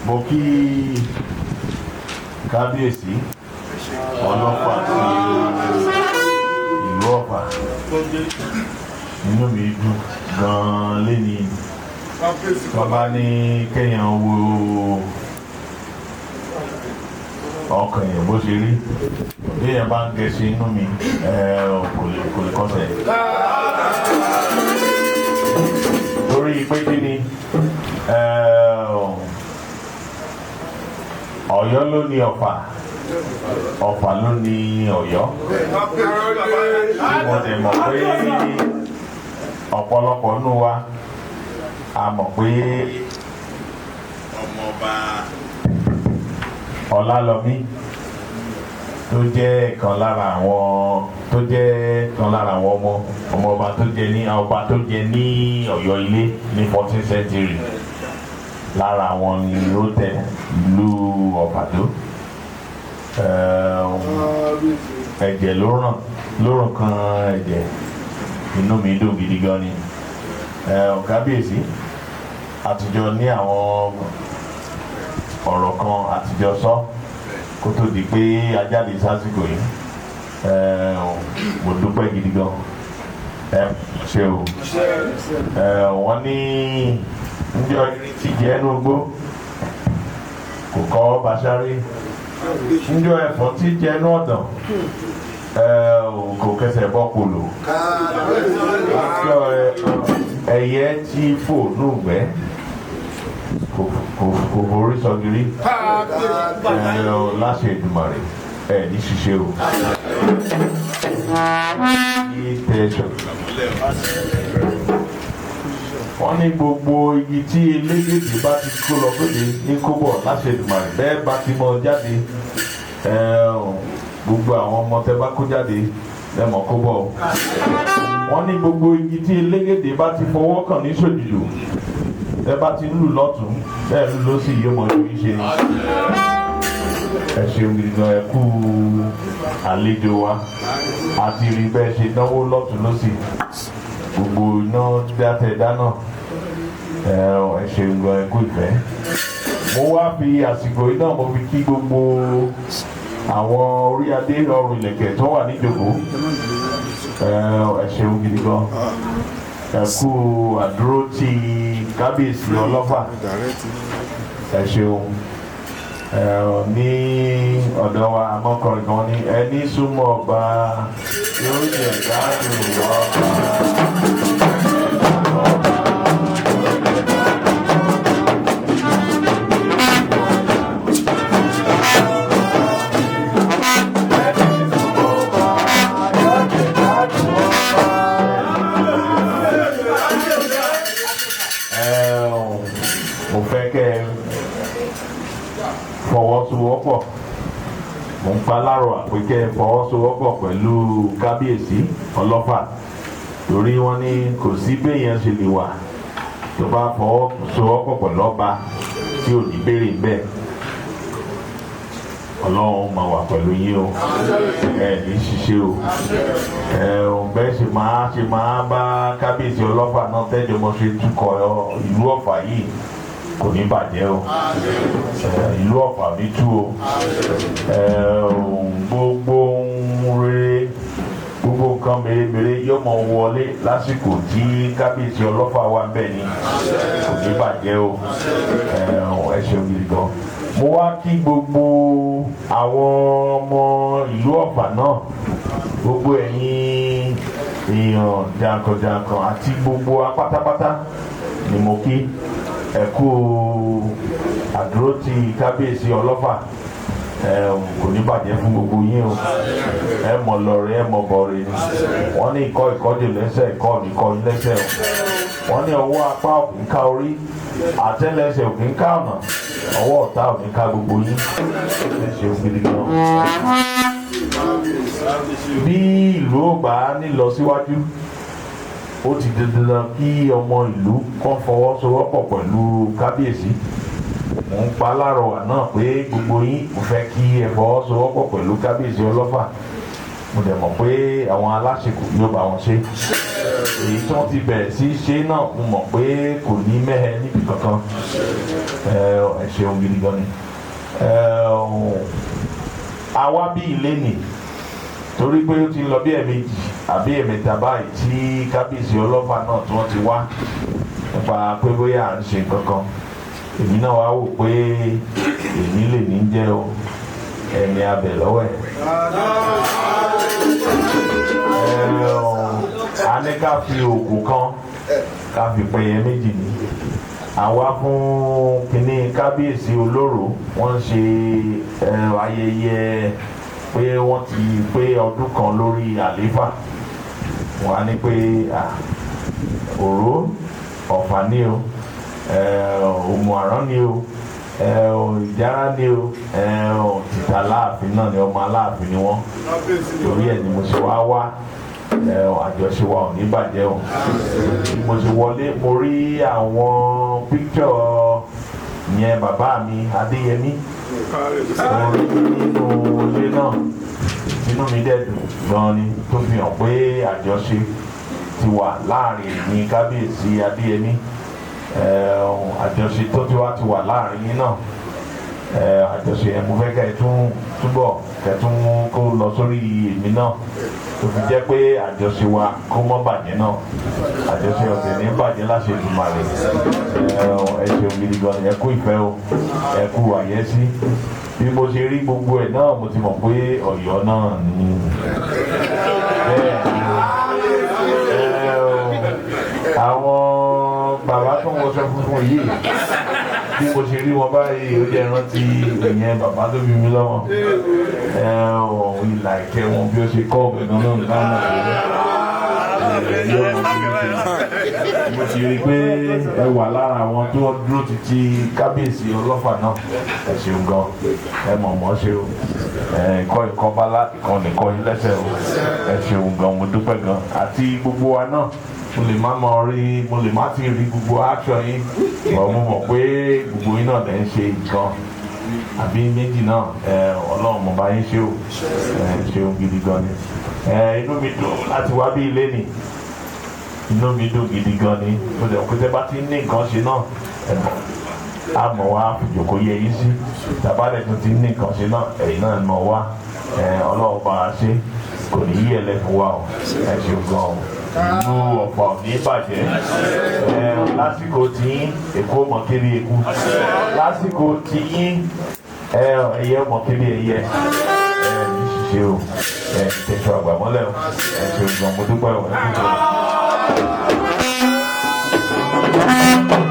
mo kí kábíyèsí Olofa ti ìlú Ọ̀fà. Inú mi dùn gan-an lẹ́ni bàbá ní kéèyàn wo ọkàn yẹn bó ṣe rí bí èèyàn bá ń gẹ̀ẹ́sì inú mi kò lè kọ́sẹ̀. Torí pé kí ni Ọ̀yọ́ ló ní Ọ̀fà, Ọ̀fà ló ní Ọ̀yọ́. Mo dẹ̀ mọ̀ pé ọ̀pọ̀lọpọ̀ nínú wa a mọ̀ pé ọmọọba Ọlálọ́mí tó jẹ́ kan lára àwọn ọmọọba tó jẹ ní Ọ̀yọ́ ilé ní 14th century. Lára àwọn ni ó tẹ ìlú Ọ̀fàdó. Ẹ̀jẹ̀ ló ràn kan ẹ̀jẹ̀. Inú mi dùn gidi gan ni. Kábíyèsí àtijọ́ ní àwọn ọ̀rọ̀ kan àtijọ́ sọ kó tó di pé ajáde sásìkò yìí. Mo dúpẹ́ gidi gan. Ṣé o wọ́n ní njọ ti jẹ ẹnu gbó kò kọ́ Bàṣárì, njọ ẹ̀fọ́ ti jẹ ẹnu ọ̀dàn kò kẹsẹ̀ bọ́ polo, njọ ẹyẹ ti fò nùgbẹ́ kò forí sọgiri. Láṣẹ Èdùmàrè ní ṣiṣẹ́ o. Wọ́n ní gbogbo igi tí elégédé bá ti kó lọ sóde ní kóbọ̀ láṣẹ Èdùmàrè bẹ́ẹ̀ bá ti mọ jáde gbogbo àwọn ọmọ tẹ bá kó jáde lẹ́mọ̀ kóbọ̀. Wọ́n ní gbogbo igi tí elégédé bá ti fọwọ́ kàn ní sòjìjò tẹ bá ti ń lù lọ́tún bẹ́ẹ̀ lù lọ́sì yóò mọ ìlú yìí ṣe ni. Ẹ ṣeun gidi gan, ẹ kú àlejò wa àti rí bẹ́ẹ̀ ṣe dánwó lọ́tún lọ́sì gbogbo iná dátẹ dáná. Ẹ ṣeun gan, ẹ kú ìfẹ́. Mo wá fi àsìkò yìí náà mo fi kí gbogbo àwọn orí adé ọrùn ìlẹ̀kẹ̀ tó wà níjòkó. Ẹ ṣeun gidi gan, ẹ kú àdúró ti kábíyèsí Olofa. Ẹ ṣeun. Ní ọ̀dọ̀ wa amọ́kọ̀rin kan ní ẹni súnmọ́ ọba yóò jẹ gbádùn ọba. Mo fẹ́ kẹ́ fọwọ́sowọ́pọ̀, mo ń palárò àpèkẹ́ fọwọ́sowọ́pọ̀ pẹ̀lú kábíyèsí Olofa torí wọ́n ní kò sí béèyàn ṣe lè wà tó bá fọwọ́sowọ́pọ̀ pẹ̀lú ọba tí ò ní béèrè bẹ́ẹ̀. Ọlọ́run máa wà pẹ̀lú yín o, ní ṣiṣẹ́ o. Bẹ́ẹ̀ ṣe máa bá kábíyèsí Olofa náà tẹ́jọ́ mọ́ ṣe túkọ̀ ìlú Ọ̀fà yìí kò ní bàjẹ́ o. Ìlú Ọ̀fà ní tú o. Gbogbo ohun rere, gbogbo nǹkan mèremère yóò mọ wọlé lásìkò tí kábíyèsí Olofa wà ń bẹ̀ ni kò ní bàjẹ́ o. Ẹ ṣeun gidi gan. Mo wá kí gbogbo àwọn ọmọ ìlú Ọ̀fà náà, gbogbo ẹ̀yin èèyàn jàǹkànjàǹkàn àti gbogbo apátápátá ni mo kí. Ẹ kú àdúró ti kábíyèsí Olofa. Kò ní bàjẹ́ fún gbogbo yín o. Ẹ mọ̀ lọ́rẹ́ ẹ mọ̀ bọ̀rẹ́ ni. Wọ́n ní ikọ́ ìkọ́jò lẹ́sẹ̀ ikọ́ nìkọ́ lẹ́sẹ̀ o. Wọ́n ní ọwọ́ apá òkè ká orí, àtẹ́lẹsẹ̀ òkè ká ọ̀nà, ọwọ́ ọ̀tá òkè ká gbogbo yín. Ẹ ṣe ògidì gan. Bí ìlú ò bá nílọ síwájú, ó ti dandan kí ọmọ ìlú kan fọwọ́sowọ́pọ̀ pẹ̀lú kábíyèsí. Mo ń pa lárọ̀wà náà pé gbogbo yín mo fẹ́ kí ẹ fọwọ́sowọ́pọ̀ pẹ̀lú kábíyèsí Olofa mo dẹ̀ mọ̀ pé àwọn aláṣẹ yóò bá wọn ṣe èyí tí wọ́n ti bẹ̀rẹ̀ sí ṣe náà mo mọ̀ pé kò ní mẹ́hẹ níbi kankan ẹ ṣeun gidi gan ni àwa bí ilé nì torí pé ó ti lọ bí ẹ̀ẹ̀mejì àbí ẹ̀ẹ̀mẹ́ta báyìí tí kábíyèsí ọlọ́fà náà tí wọ́n ti wá nípa pé bóyá à ń ṣe kankan èmi náà wá wò pé èmi lè ní jẹ́ o ẹni abẹ lọ́wọ́ ẹ̀ a ní ká fi òògùn kan ká fi pẹyẹ méjì ní àwa fún kínní kábíyèsí olóró wọ́n ń ṣe ayẹyẹ pé wọ́n ti pé ọdún kan lórí àlééfà wọ́n á ní pé òró ọ̀fà ní o òmù àrán ní o ìjára ní o tìta Aláàfin náà ni ọmọ Aláàfin ni wọ́n torí ẹ̀ ni mo ṣe wá àjọṣe wa ò ní bàjẹ́ o mo ṣe wọlé mo rí àwọn píkítọ̀ yẹn bàbá mi Adéyẹmí mo rí nínú ilé náà inú mi dẹ̀ dùn gan ni tó fi hàn pé àjọṣe ti wà láàrin ní kábíyèsí Adéyẹmí àjọṣe tó ti wà láàrin yín náà àjọṣe yẹn mo fẹ́ kẹ́ ẹ túbọ̀ kẹ́ ẹ tún kó lọ sórí èmi náà tó fi jẹ́ pé àjọṣe wa kó mọ́ bàjẹ́ náà àjọṣe ọ̀sẹ̀ ní bàjẹ́ láṣẹ Èdùmàrè ẹ ṣeun gidi gan ẹ kú ìfẹ́ o ẹ kú àyẹ́sí bí mo ṣe rí gbogbo ẹ̀ náà mo ti mọ̀ pé Ọ̀yọ́ náà ni àwọn bàbá tó ń wọṣọ funfun yìí bí mo ṣe rí wọn báyìí ó jẹ́ rántí ìyẹn bàbá tó bí mi lọ́wọ́ ìlà ìkẹ́ wọn bí ó ṣe kọ́ ọ̀gbẹ́ náà mo ti rí pé ẹ wà lára àwọn tó dúró títí kábíyèsí ọlọ́fà náà ẹ ṣeun gan ẹ mọ̀ mọ́ ṣe o ìkọ́ bálá ìkan nìkan yín lẹ́sẹ̀ o ẹ ṣeun gan mo dúpẹ́ gan àti gbogbo wa náà mo lè má ti rí gbogbo action yín mo mọ̀ pé gbogbo yín náà lẹ́ ń ṣe nǹkan àbí méjì náà Ọlọ́run mo bá yín ṣe o ṣeun gidi gan ni inú mi dùn láti wá bí ilé ni inú mi dùn gidi gan ni mo lè pé tẹ́ bá ti ní nǹkan ṣe náà àmọ́ wá fìjòkó yẹ yín sí tàbálẹ̀ tó ti ní nǹkan ṣe náà ẹ̀yin náà mọ̀ wá Ọlọ́run bá a ṣe kò ní yí ẹlẹ́fun wa o ẹ ṣeun gan o ìlú Ọ̀fà ò ní bàjẹ́ lásìkò tiyín Èkó mọ̀ kiri Èkó lásìkò tiyín ẹyẹ mọ̀ kiri ẹyẹ ní ṣiṣẹ́ o tẹ̀sán àgbàmọ́lẹ̀ o ẹ ṣeun gan mo dúpẹ́ o ẹ kúkú.